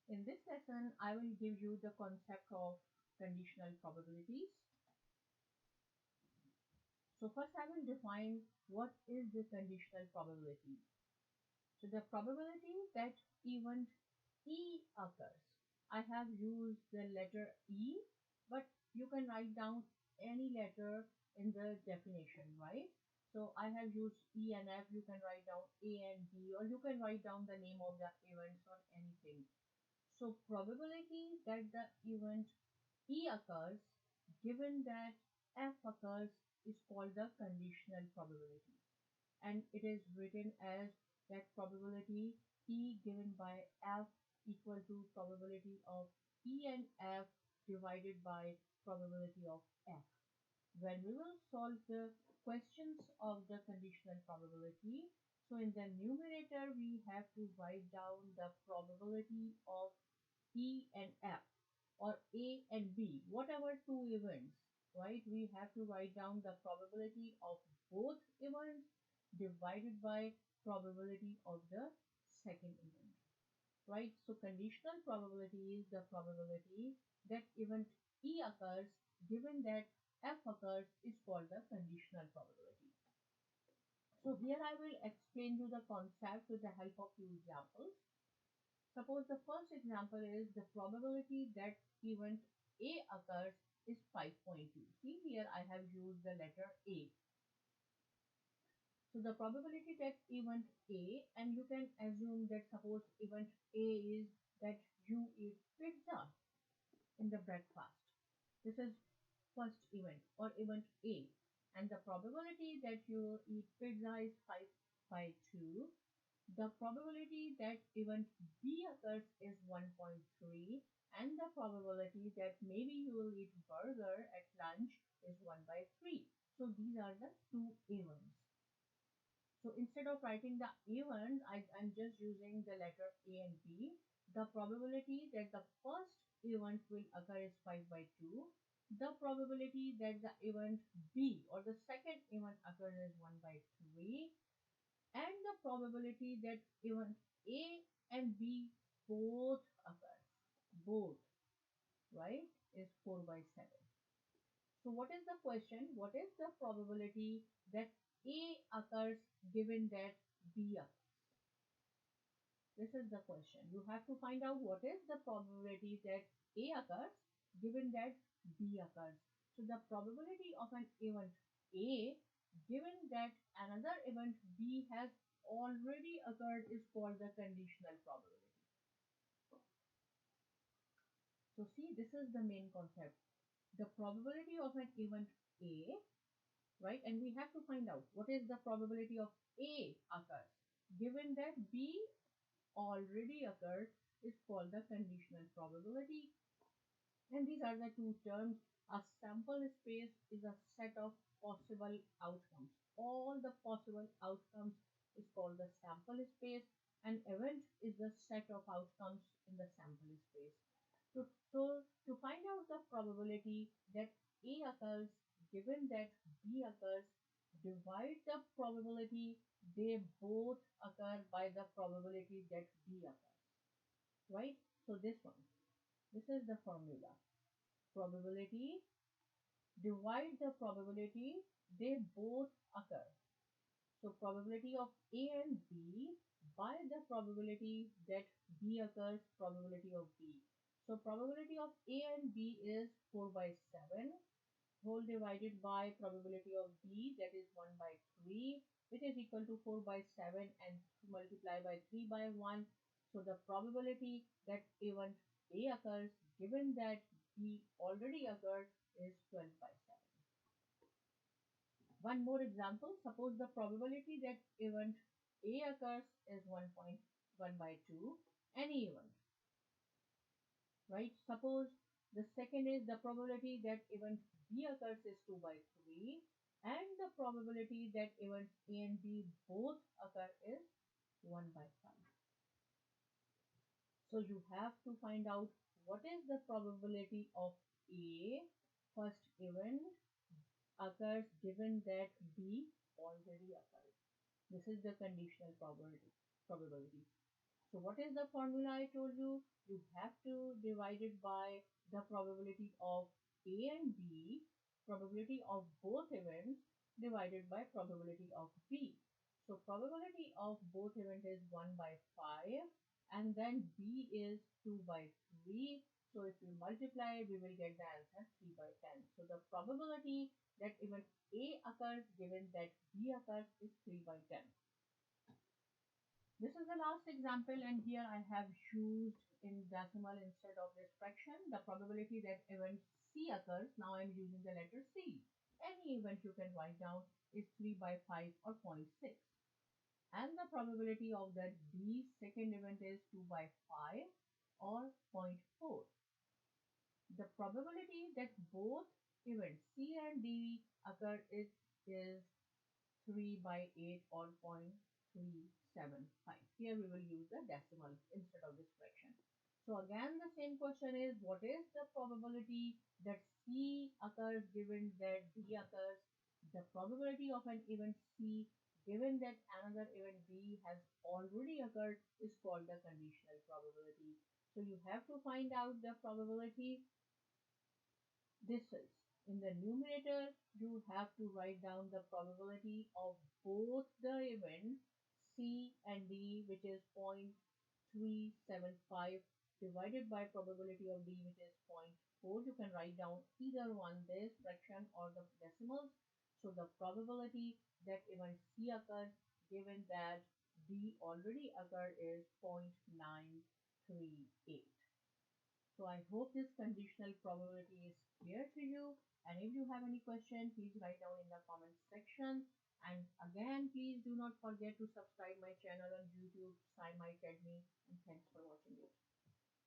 In this lesson, I will give you the concept of conditional probabilities. So first I will define what is the conditional probability. So the probability that event E occurs. I have used the letter E, but you can write down any letter in the definition, right? So I have used E and F, you can write down A and B, or you can write down the name of the events or anything. So probability that the event E occurs given that F occurs is called the conditional probability, and it is written as that probability E given by F equal to probability of E and F divided by probability of F. When we will solve the questions of the conditional probability, so in the numerator we have to write down the probability of E and F, or A and B, whatever two events, right? We have to write down the probability of both events divided by probability of the second event, right? So conditional probability is the probability that event E occurs given that F occurs is called the conditional probability. So here I will explain you the concept with the help of few examples. Suppose the first example is the probability that event A occurs is 5.2. See here I have used the letter A. So the probability that event A, and you can assume that suppose event A is that you eat pizza in the breakfast. This is first event or event A, and the probability that you eat pizza is 5 by 2. The probability that event B occurs is 1.3, and the probability that maybe you will eat burger at lunch is 1 by 3. So these are the two events. So instead of writing the events, I'm just using the letter A and B. The probability that the first event will occur is 5 by 2. The probability that the event B or the second event occurs is 1 by 3. And the probability that event A and B both occur, both, right, is 4 by 7. So what is the question? What is the probability that A occurs given that B occurs? This is the question. You have to find out what is the probability that A occurs given that B occurs. So the probability of an event A given that another event B has already occurred is called the conditional probability. So see, this is the main concept. The probability of an event A, right? And we have to find out what is the probability of A occurs given that B already occurred is called the conditional probability. And these are the two terms. A sample space is a set of possible outcomes. All the possible outcomes is called the sample space. An event is the set of outcomes in the sample space. So to find out the probability that A occurs given that B occurs, divide the probability they both occur by the probability that B occurs, right? So this one, this is the formula. Probability divide the probability they both occur. So probability of A and B by the probability that B occurs, probability of B. So probability of A and B is 4 by 7 whole divided by probability of B, that is 1 by 3, which is equal to 4 by 7 and multiply by 3 by 1. So the probability that event A occurs given that B already occurred is 12 by 7. One more example, suppose the probability that event A occurs is 1.1 by 2, any event, right? Suppose the second is the probability that event B occurs is 2 by 3, and the probability that events A and B both occur is 1 by 5. So you have to find out what is the probability of A first event occurs given that B already occurred. This is the conditional probability. So what is the formula I told you? You have to divide it by the probability of A and B, probability of both events divided by probability of B. So probability of both event is 1 by 5 and then B is 2 by 3. So if we multiply, we will get the answer 3 by 10. So the probability that event A occurs given that B occurs is 3 by 10. This is the last example, and here I have used in decimal instead of this fraction. The probability that event C occurs, now I am using the letter C. Any event you can write down is 3 by 5 or zero point 0.6. And the probability of that B second event is 2 by 5 or zero point 0.4. The probability that both events C and D occur is 3 by 8 or 0.375. Here we will use the decimal instead of this fraction. So again the same question is, what is the probability that C occurs given that D occurs? The probability of an event C given that another event B has already occurred is called the conditional probability. So you have to find out the probability. This is in the numerator, you have to write down the probability of both the events C and D, which is 0.375 divided by probability of D, which is zero point 0.4. You can write down either one, this fraction or the decimals. So the probability that event C occurs given that D already occurred is 0.938. So I hope this conditional probability is clear to you. And if you have any question, please write down in the comments section. And again, please do not forget to subscribe my channel on YouTube, SciMy Academy. And thanks for watching it.